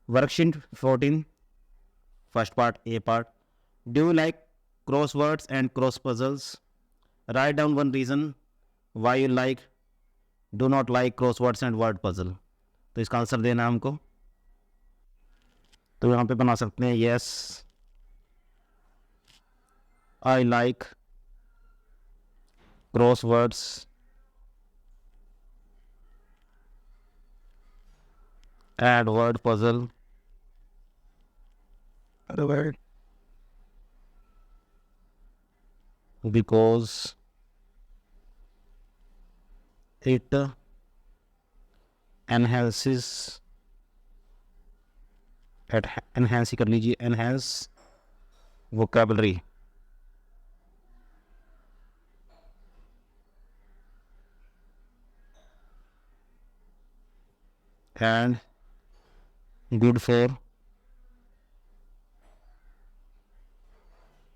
Worksheet 14, first part, A part. Do you like crosswords and cross puzzles? Write down one reason why you do not like crosswords and word puzzle. तो इसका answer देना है हमको. तो यहाँ पे बना सकते हैं yes, I like crosswords and word puzzle because it enhances enhance ही कर लीजिए, enhance vocabulary and good for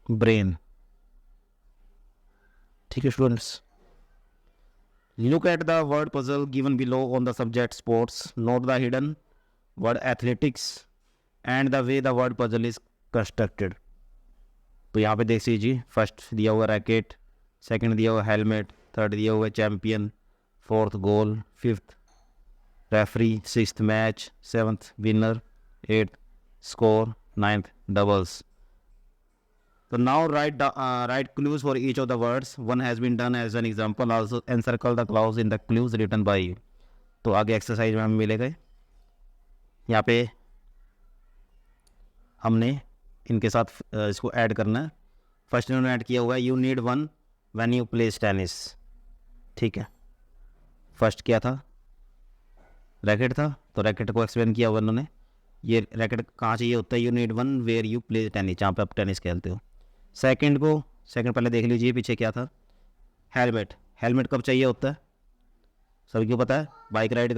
brain. ठीक है students. Look at the word puzzle given below on the subject sports. Note the hidden word athletics and the way the word puzzle is constructed. तो यहाँ पे देख लीजिए, first दिया हुआ racket, second दिया हुआ हेलमेट, थर्ड दिया हुआ champion, fourth goal, fifth referee, sixth match, seventh winner, eighth score, ninth doubles. So now write clues for each of the words. One has been done as an example. Also encircle the clause in the clues written by you. तो आगे exercise में हमें मिलेगा. यहाँ पे हमने इनके साथ इसको ऐड करना है. फर्स्ट इन्होंने ऐड किया हुआ है, you need one when you place tennis. ठीक है, फर्स्ट क्या था, रैकेट था, तो रैकेट को एक्सप्लेन किया हुआ उन्होंने. ये रैकेट कहाँ चाहिए होता है, you need one where you play tennis, जहाँ पे आप टेनिस खेलते हो. सेकंड पहले देख लीजिए पीछे क्या था, हेलमेट. हेलमेट कब चाहिए होता है, सभी को पता है, बाइक राइड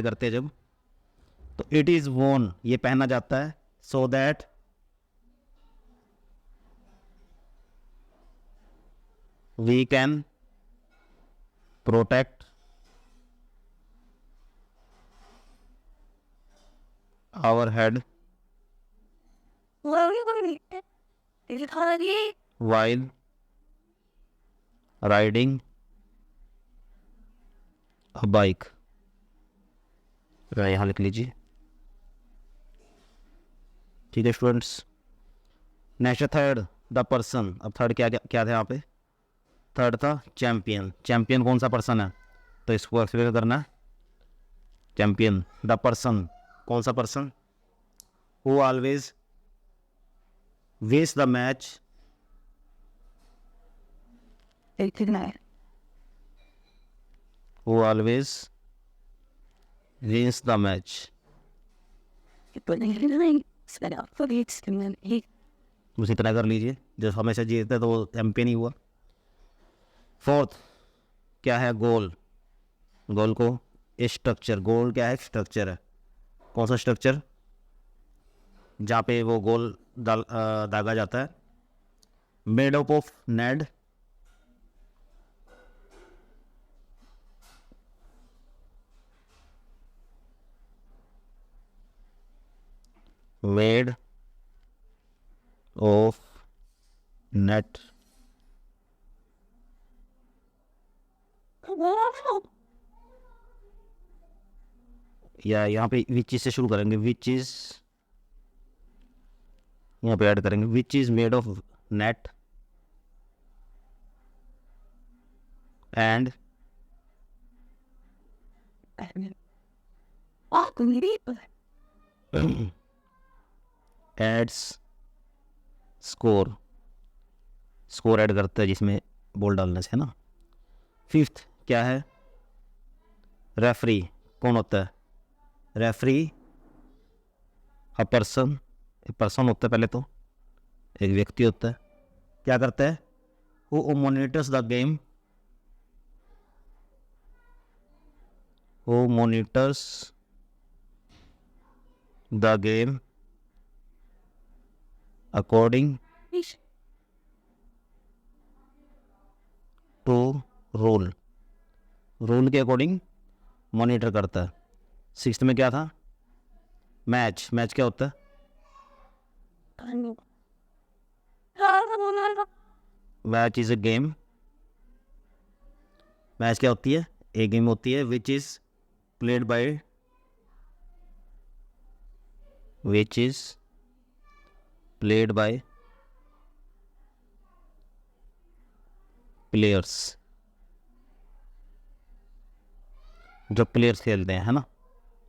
करते हैं जब. तो इट इज़ वोन, ये पहना जाता है, so that we can protect our head while riding a bike. यहाँ लिख लीजिए. ठीक है students. Next third, the person. अब थर्ड क्या क्या था यहाँ पे, थर्ड था चैम्पियन. चैम्पियन कौन सा पर्सन है, तो इसको एक्सप्लेन करना है. चैम्पियन, द पर्सन, कौन सा person, who always wins the match who always wins the match. बस इतना कर लीजिए, जो हमेशा जीतता है तो वो चैंपियन ही हुआ. फोर्थ क्या है, गोल. गोल को स्ट्रक्चर, गोल क्या है, स्ट्रक्चर है. कौन सा स्ट्रक्चर, जहाँ पे वो गोल दागा जाता है. Made up of net, made of net. या यहाँ पे विच इज से शुरू करेंगे, विच इज यहाँ पे ऐड करेंगे, which is made of net and adds score. Score add करता है जिसमें बॉल डालने से, है ना. फिफ्थ क्या है, रेफरी. कौन होता है रेफरी, अ पर्सन. एक पर्सन होता है पहले, तो एक व्यक्ति होता है. क्या करता है, who monitors the game, who monitors the game according to rule. Rule के अकॉर्डिंग मॉनिटर करता है. सिक्स्थ में क्या था, मैच, मैच क्या होता है? Match is a game. Match क्या होती है? एक गेम होती है which is played by, which is played by players, जो प्लेयर्स खेलते हैं, है ना,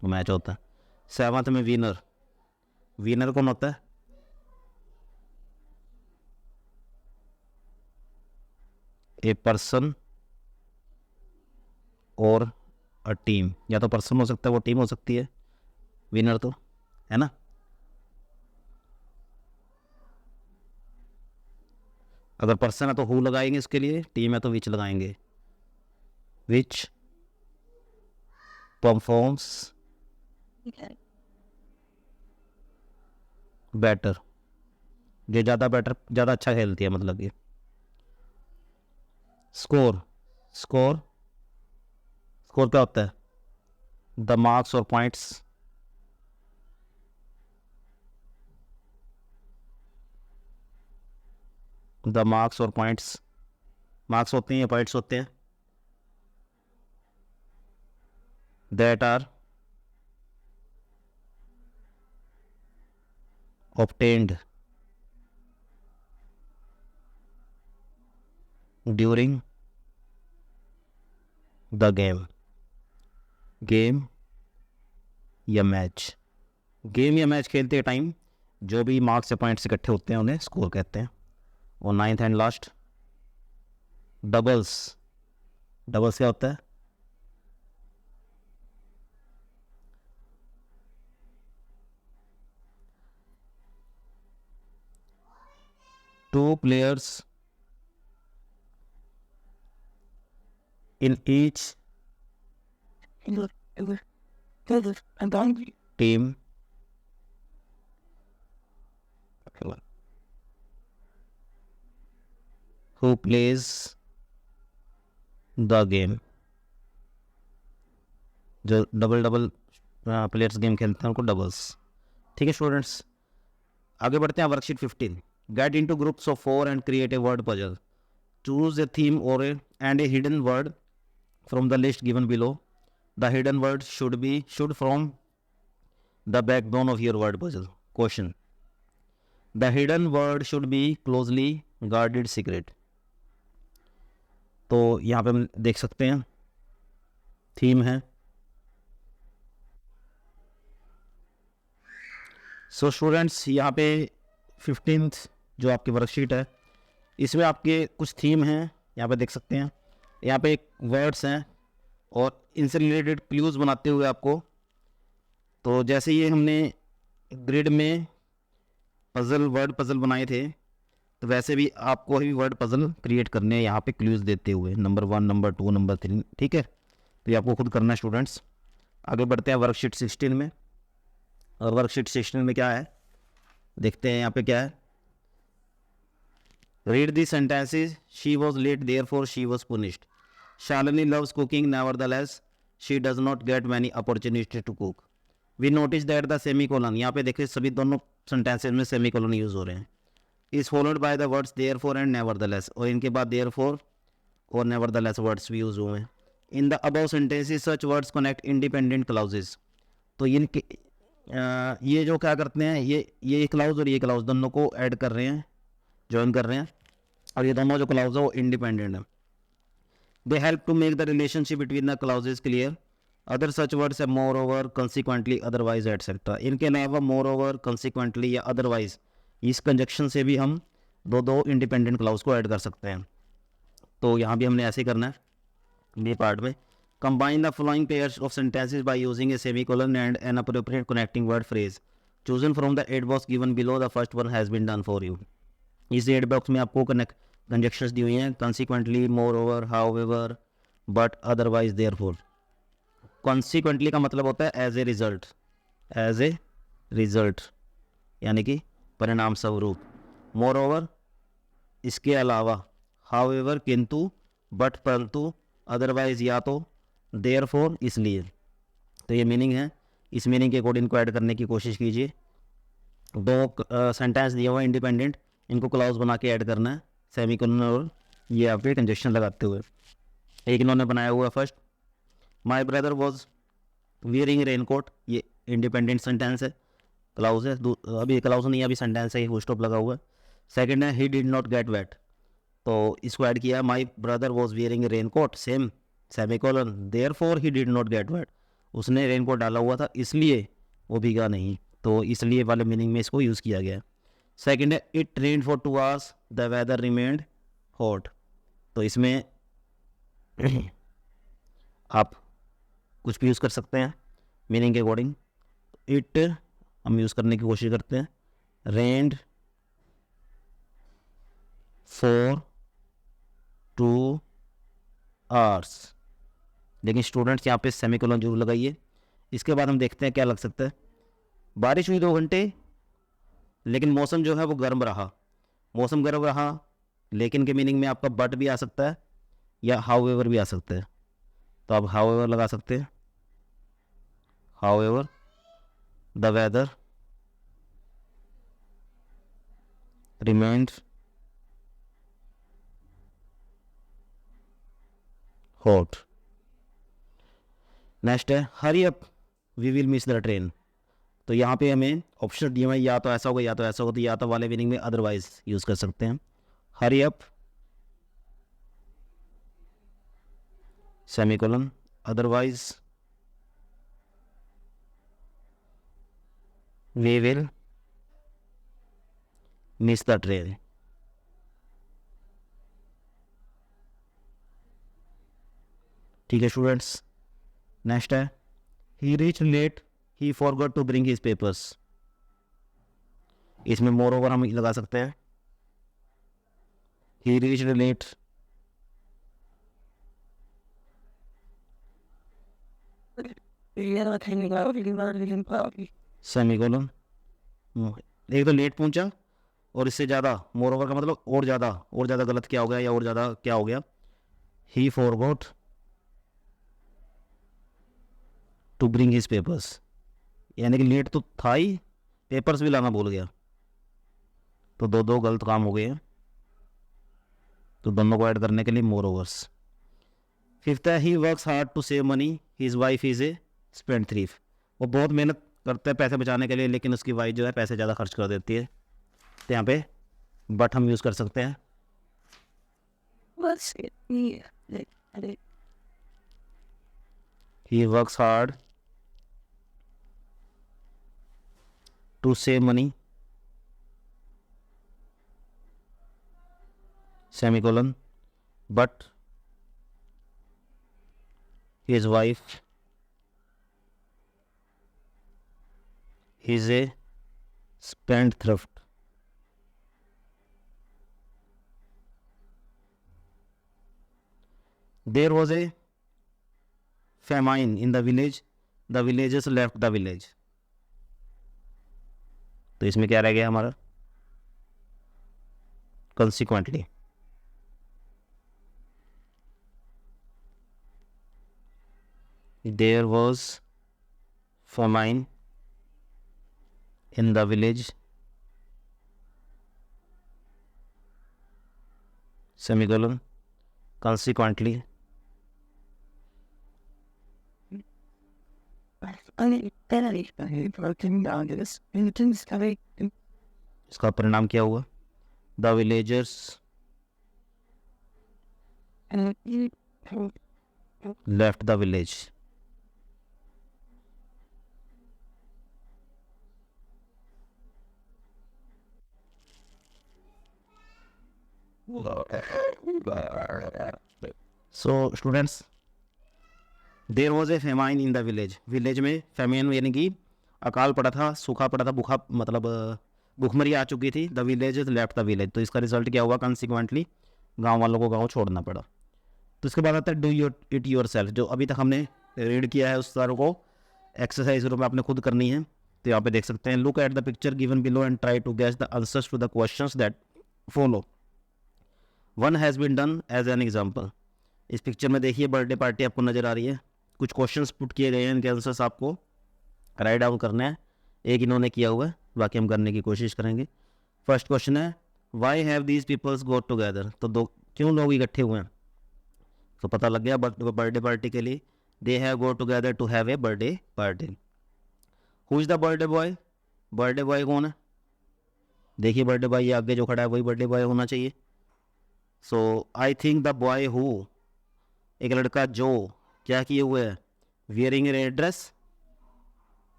वो मैच होता है। सेवंथ में विनर, विनर कौन होता है? ए पर्सन और अ टीम, या तो पर्सन हो सकता है, वो टीम हो सकती है, विनर तो, है ना। अगर पर्सन है तो हु लगाएंगे इसके लिए, टीम है तो विच लगाएंगे, विच परफॉर्म्स बेटर, जो ज़्यादा बेटर, ज़्यादा अच्छा खेलती है, मतलब ये। स्कोर, स्कोर, स्कोर क्या होता है? द मार्क्स और पॉइंट्स, द मार्क्स और पॉइंट्स, मार्क्स होते हैं या पॉइंट्स होते हैं, that are obtained during the game, game या मैच, गेम या मैच खेलते टाइम जो भी मार्क्स या पॉइंट्स इकट्ठे होते हैं उन्हें स्कोर कहते हैं। और ninth and last, doubles, doubles क्या होता है? Two players in each team who plays the game, जो डबल डबल प्लेयर्स गेम खेलते हैं उनको डबल्स। ठीक है स्टूडेंट्स, आगे बढ़ते हैं। Worksheet 15, get into groups of 4 and create a word puzzle, choose a theme और and a hidden word from the list given below, the hidden word should from the backbone of your word puzzle. Question, the hidden word should be closely guarded secret. तो यहाँ पे हम देख सकते हैं theme है। So students, यहाँ पे 15th जो आपकी वर्कशीट है इसमें आपके कुछ थीम हैं, यहाँ पे देख सकते हैं। यहाँ पे एक वर्ड्स हैं और इनसे रिलेटेड क्लूज बनाते हुए आपको, तो जैसे ये हमने ग्रिड में पजल, वर्ड पजल बनाए थे, तो वैसे भी आपको ही वर्ड पजल क्रिएट करने हैं यहाँ पे क्लूज देते हुए, नंबर 1, नंबर 2, नंबर 3। ठीक है, तो ये आपको खुद करना है स्टूडेंट्स। आगे बढ़ते हैं वर्कशीट 16 में। और वर्कशीट 16 में क्या है देखते हैं। यहाँ पे क्या है, read the sentences, she was late there for she was punished, Shalini loves cooking nevertheless she does not get many opportunity to cook, we notice that the semi colon, यहाँ पे देखिए सभी दोनों सेंटेंसेस में सेमी कोलन यूज हो रहे हैं, is followed by the words therefore and nevertheless, और इनके बाद देयर फॉर और नेवरदलेस वर्ड्स भी यूज हुए हैं। In the above sentences such words connect independent clauses, तो इनके ये जो क्या करते हैं, ये क्लाउज और ये क्लाउज दोनों को ऐड कर रहे हैं, ज्वाइन कर रहे हैं, और ये दोनों जो क्लाउज है वो इंडिपेंडेंट है। They help to make the relationship between the clauses clear, other such words है moreover, consequently, otherwise etcetera. इनके अलावा मोर ओवर, कंसिक्वेंटली या अदरवाइज, इस कंजक्शन से भी हम दो इंडिपेंडेंट क्लाउज को ऐड कर सकते हैं। तो यहाँ भी हमने ऐसे ही करना है ये पार्ट में। Combine the following pairs of sentences by using a semicolon and an appropriate connecting word phrase chosen from the add box given below, the first one has been done for you. इस add box में आपको conjunctions दी हुई हैं, consequently, moreover, however, but, otherwise, therefore. Consequently का मतलब होता है as a result, as a result यानी कि परिणाम स्वरूप, मोर ओवर इसके अलावा, हाउएवर किंतु, बट परंतु, अदरवाइज या तो, देयरफॉर इसलिए। तो ये मीनिंग है इस मीनिंग के अकॉर्डिंग को ऐड करने की कोशिश कीजिए। दो सेंटेंस दिया हुआ है इंडिपेंडेंट, इनको क्लॉज बना के ऐड करना है सेमीकोलन और ये आपके कंजक्शन लगाते हुए। एक इन्होंने बनाया हुआ first, my brother was wearing raincoat, ये इंडिपेंडेंट सेंटेंस है, क्लाउज है, अभी क्लाउज नहीं, अभी सेंटेंस है, फुल स्टॉप लगा हुआ है। सेकंड है he did not get wet, तो इसको ऐड किया, my brother was wearing raincoat, same semicolon, therefore he did not get wet, उसने रेनकोट डाला हुआ था इसलिए वो भीगा नहीं, तो इसलिए वाले मीनिंग में इसको यूज़ किया गया है। सेकंड है it rain for 2 hours, the weather remained hot, तो इसमें आप कुछ भी यूज़ कर सकते हैं मीनिंग के अकॉर्डिंग। इट हम यूज़ करने की कोशिश करते हैं, रेन्ड फॉर 2 hours, लेकिन स्टूडेंट्स यहाँ पे सेमीकोलन जरूर लगाइए। इसके बाद हम देखते हैं क्या लग सकता है, बारिश हुई 2 घंटे लेकिन मौसम जो है वो गर्म रहा, मौसम गर्म रहा लेकिन के मीनिंग में आपका बट भी आ सकता है या हाउएवर भी आ सकता है, तो आप हाउएवर लगा सकते हैं, however the weather remained hot. Next है hurry up we will miss the train, तो यहाँ पे हमें ऑप्शन दिए हुए या तो ऐसा होगा या तो ऐसा होगा, तो या तो वाले मीनिंग में अदरवाइज यूज़ कर सकते हैं। Hurry up semicolon, otherwise we will miss the train. ठीक है स्टूडेंट्स, नेक्स्ट है he reach late he forgot to bring his papers, इसमें मोर ओवर हम लगा सकते हैं, ही रीच लेट सेमीकोलन, एक तो लेट पहुंचा और इससे ज़्यादा, मोर ओवर का मतलब और ज़्यादा गलत क्या हो गया या और ज़्यादा क्या हो गया, he forgot to bring his papers, यानी कि लेट तो था ही, पेपर्स भी लाना भूल गया, तो दो गलत काम हो गए हैं, तो दोनों को ऐड करने के लिए मोर ओवर्स। फिफ्थ है he works hard to save money his wife is a spendthrift, वो बहुत मेहनत करता है पैसे बचाने के लिए लेकिन उसकी वाइफ जो है पैसे ज़्यादा खर्च कर देती है, तो यहाँ पे बट हम यूज़ कर सकते हैं, he works hard to save money semicolon but his wife is a spendthrift, there was a famine in the village, the villagers left the village, तो इसमें क्या रह गया हमारा, consequently, there was famine in the village semicolon consequently इसका परिणाम क्या हुआ, the villagers left the village. So students, there was a famine in the village, village में फेमाइन यानी कि अकाल पड़ा था, सूखा पड़ा था, भूखा मतलब भूखमरी आ चुकी थी, the village left the village, तो इसका रिजल्ट क्या हुआ, कंसिक्वेंटली गांव वालों को गांव छोड़ना पड़ा। तो इसके बाद आता है डू इट योर सेल्फ, जो अभी तक हमने रीड किया है उस सारों को एक्सरसाइज रूम में आपने खुद करनी है, तो यहाँ पे देख सकते हैं, look at the picture given below and try to guess the answers to the questions that follow, one has been done as an example. इस पिक्चर में देखिए बर्थडे पार्टी आपको नज़र आ रही है, कुछ क्वेश्चंस पुट किए गए हैं, इनके आंसर्स आपको राइट डाउन करना है। एक इन्होंने किया हुआ है, बाकी हम करने की कोशिश करेंगे। फर्स्ट क्वेश्चन है why have these peoples got together, तो दो क्यों लोग इकट्ठे हुए हैं, तो पता लग गया बर्थडे पार्टी के लिए। They have go together to have a birthday party. Who is the birthday boy, birthday boy कौन है, देखिए बर्थडे बॉय ये आगे जो खड़ा है वही बर्थडे बॉय होना चाहिए। So I think the boy who, एक लड़का जो क्या किए हुए है, वियरिंग रेड ड्रेस,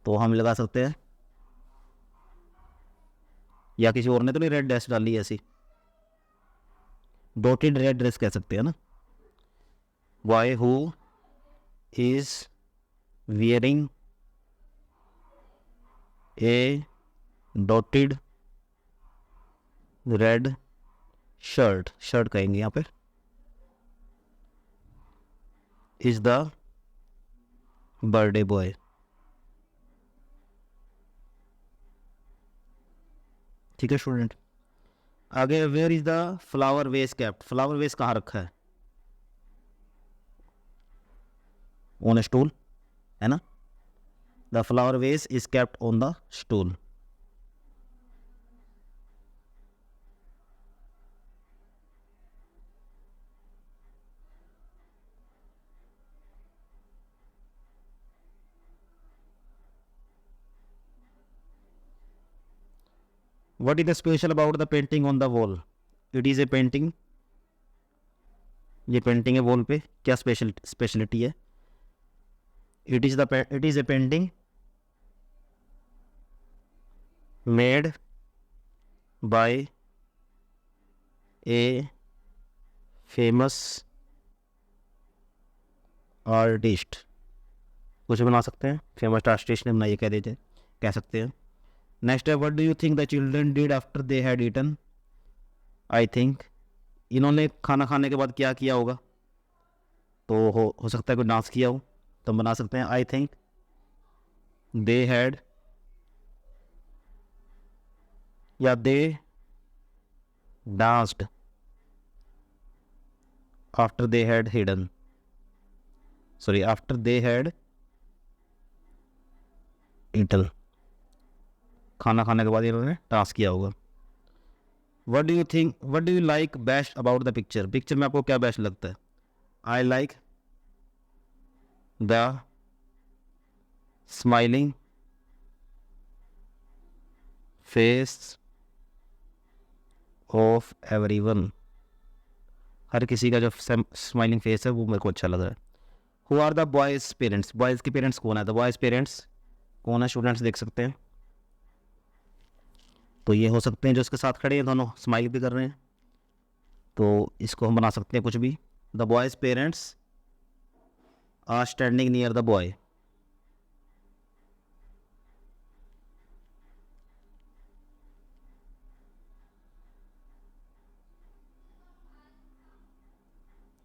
तो हम लगा सकते हैं, या किसी और ने तो नहीं रेड ड्रेस डाली ऐसी, डॉटेड रेड ड्रेस कह सकते हैं ना। Boy who is wearing A dotted red shirt, shirt कहेंगे यहाँ पे, इज द बर्थडे बॉय। ठीक है स्टूडेंट, आगे where is the flower vase kept, flower vase कहाँ रखा है, ऑन ए स्टूल, है ना। The flower vase is kept on the stool. What is the special about the painting on the wall? It is a painting, ये painting है wall पे, क्या speciality है। It is a painting made by a famous artist, कुछ बना सकते हैं, famous artist ने बनाई कह देते, कह सकते हैं। नेक्स्ट है what do you think the children did after they had eaten, I think इन्होंने खाना खाने के बाद क्या किया होगा, तो हो सकता है कोई डांस किया हो, तो हम बना सकते हैं आई थिंक दे हैड, या they danced after they had hidden, sorry after they had eaten, खाना खाने के बाद इन्होंने डांस किया होगा। What do you think, what do you like best about the picture, picture में आपको क्या बेस्ट लगता है। I like the smiling face of everyone, हर किसी का जो स्माइलिंग फेस है वो मेरे को अच्छा लग रहा है। Who are the boys parents, boys के पेरेंट्स कौन है, द बॉयज़ पेरेंट्स कौन है, स्टूडेंट्स देख सकते हैं, तो ये हो सकते हैं जो इसके साथ खड़े हैं, दोनों स्माइल भी कर रहे हैं, तो इसको हम बना सकते हैं कुछ भी। The boys parents are standing near the boy,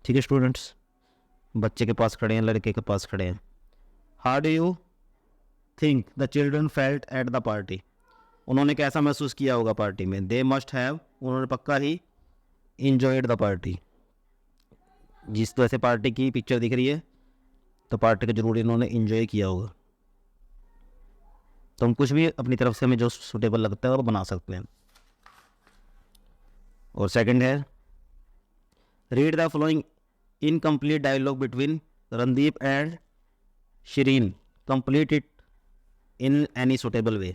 ठीक है स्टूडेंट्स, बच्चे के पास खड़े हैं, लड़के के पास खड़े हैं। How do you think the children felt at the party, उन्होंने कैसा महसूस किया होगा पार्टी में। दे मस्ट हैव, उन्होंने पक्का ही इंजॉयड द पार्टी, जिस तरह से पार्टी की पिक्चर दिख रही है तो पार्टी को जरूर इन्होंने इंजॉय किया होगा। तो हम कुछ भी अपनी तरफ से हमें जो सूटेबल लगता है वो बना सकते हैं। और सेकंड है read the following incomplete dialogue between Randeep and Shirin, complete it in any suitable way.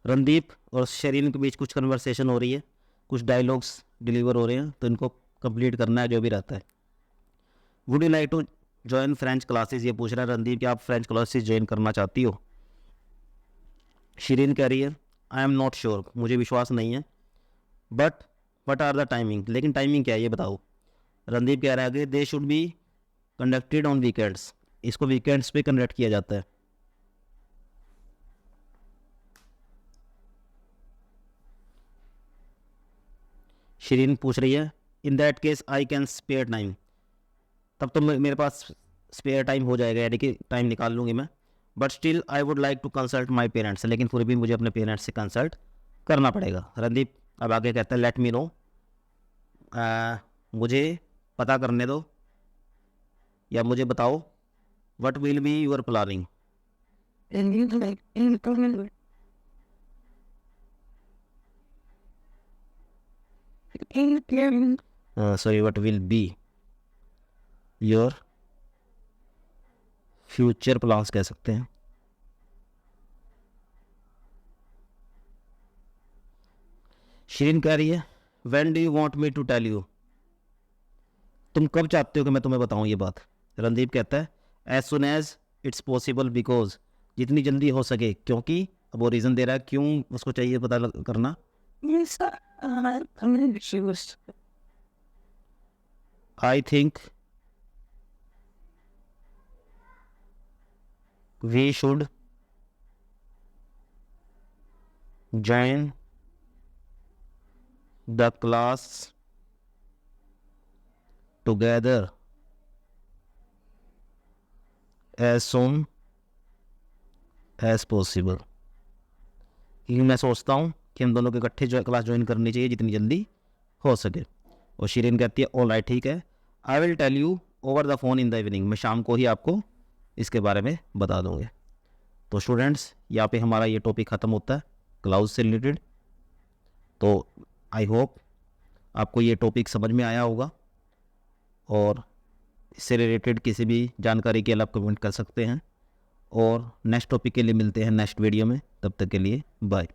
Randeep और शरीन के बीच कुछ कन्वर्सेशन हो रही है, कुछ डायलॉग्स डिलीवर हो रहे हैं, तो इनको कंप्लीट करना है जो भी रहता है। Would you like to join French classes, ये पूछ रहा है रणदीप कि आप फ्रेंच क्लासेस ज्वाइन करना चाहती हो। शिरीन कह रही है आई एम नॉट श्योर, मुझे विश्वास नहीं है, but what are the timing, लेकिन टाइमिंग क्या है ये बताओ। रणदीप कह रहा है कि they should be conducted on weekends, इसको वीकेंड्स पे कंडक्ट किया जाता है। शिरीन पूछ रही है in that case I can spare time, तब तो मेरे पास स्पेयर टाइम हो जाएगा, यानी कि टाइम निकाल लूँगी मैं, but still I would like to consult my parents, लेकिन फिर भी मुझे अपने पेरेंट्स से कंसल्ट करना पड़ेगा। रणदीप अब आगे कहता है लेट मी नो, मुझे पता करने दो या मुझे बताओ, what will be your planning, Sorry, what will be your future plans कह सकते हैं. शिरीन कह रही है when do you want me to tell you, तुम कब चाहते हो कि मैं तुम्हें बताऊं ये बात. रणदीप कहता है as soon as it's possible, because जितनी जल्दी हो सके, क्योंकि अब वो रीज़न दे रहा है क्यों उसको चाहिए पता करना. I think we should join the class together as soon as possible. क्योंकि मैं सोचता हूँ कि हम दोनों को इकट्ठे जो क्लास ज्वाइन करनी चाहिए जितनी जल्दी हो सके. और शिरीन कहती है ऑल राइट, ठीक है, I will tell you over the phone in the evening, मैं शाम को ही आपको इसके बारे में बता दूँगे. तो स्टूडेंट्स यहाँ पे हमारा ये टॉपिक ख़त्म होता है क्लाउड से रिलेटेड. तो आई होप आपको ये टॉपिक समझ में आया होगा, और इससे रिलेटेड किसी भी जानकारी के लिए आप कमेंट कर सकते हैं. और नेक्स्ट टॉपिक के लिए मिलते हैं नेक्स्ट वीडियो में. तब तक के लिए बाय.